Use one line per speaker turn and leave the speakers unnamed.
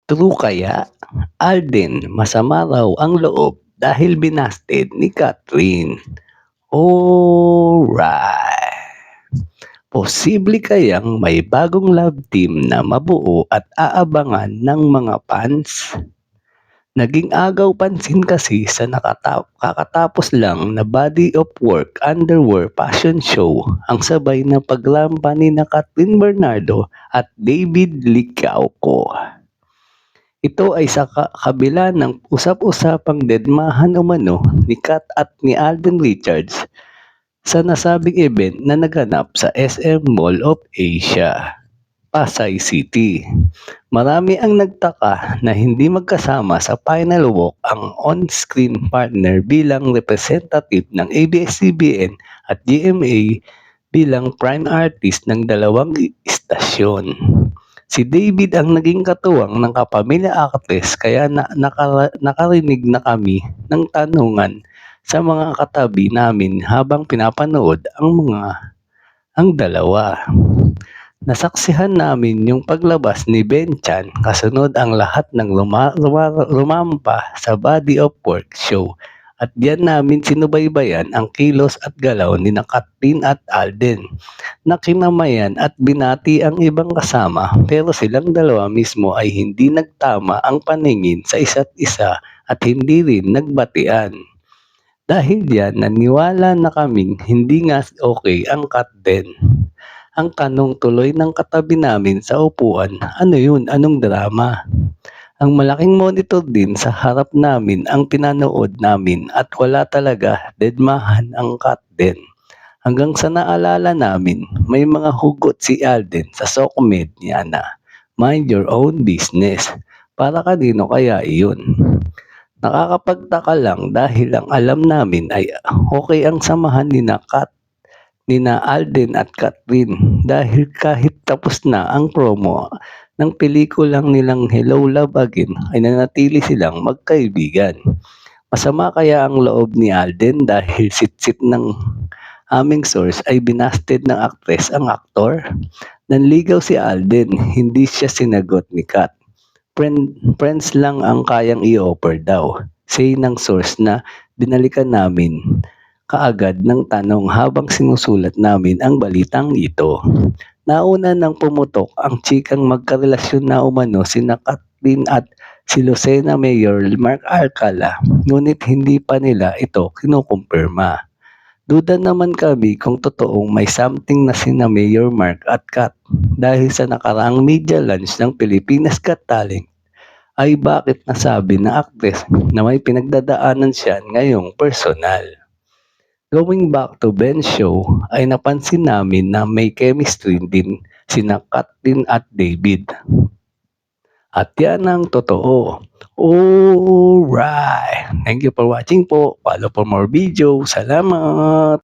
True kaya? Alden, masama raw ang loob dahil binasted ni Catherine. Alright. Posible kayang may bagong love team na mabuo at aabangan ng mga fans? Naging agaw pansin kasi sa kakatapos lang na body of work underwear fashion show ang sabay na paglampa ni na Catherine Bernardo at David Licauco. Ito ay sa kabila ng usap-usapang dedmahan umano ni Kat at ni Alden Richards sa nasabing event na naganap sa SM Mall of Asia, Pasay City. Marami ang nagtaka na hindi magkasama sa final walk ang on-screen partner bilang representative ng ABS-CBN at GMA bilang prime artist ng dalawang istasyon. Si David ang naging katuwang ng kapamilya actress kaya nakarinig na kami ng tanungan sa mga katabi namin habang pinapanood ang dalawa. Nasaksihan namin yung paglabas ni Benchan kasunod ang lahat ng rumampa sa body of work show at diyan namin sinubaybayan ang kilos at galaw ni Catherine at Alden na kinamayan at binati ang ibang kasama pero silang dalawa mismo ay hindi nagtama ang paningin sa isa't isa at hindi rin nagbatian. Dahil diyan naniwala na kaming hindi nga okay ang Catherine. Ang tanong tuloy ng katabi namin sa upuan, ano yun? Anong drama? Ang malaking monitor din sa harap namin ang pinanood namin at wala talaga dedmahan ang cut din. Hanggang sa naalala namin, may mga hugot si Alden sa sokmed niya na mind your own business. Para kanino kaya iyon? Nakakapagtaka lang dahil ang alam namin ay okay ang samahan nina Alden at Catherine dahil kahit tapos na ang promo ng pelikulang nilang Hello Love Again ay nanatili silang magkaibigan. Masama kaya ang loob ni Alden dahil sit-sit ng aming source ay binasted ng aktres ang aktor? Nanligaw si Alden, hindi siya sinagot ni Kat. Friends lang ang kayang i-offer daw. Say ng source na binalikan namin kaagad ng tanong habang sinusulat namin ang balitang ito. Nauna nang pumutok ang chikang magkarelasyon na umano sina Catherine at si Lucena Mayor Mark Alcala, ngunit hindi pa nila ito kinukumpirma. Duda naman kami kung totoong may something na sina Mayor Mark at Kat dahil sa nakaraang media launch ng Pilipinas Got Talent ay bakit nasabi na aktres na may pinagdadaanan siya ngayong personal. Going back to Ben's show ay napansin namin na may chemistry din sina Catherine at David. At yan ang totoo. Alright! Thank you for watching po. Follow for more video. Salamat!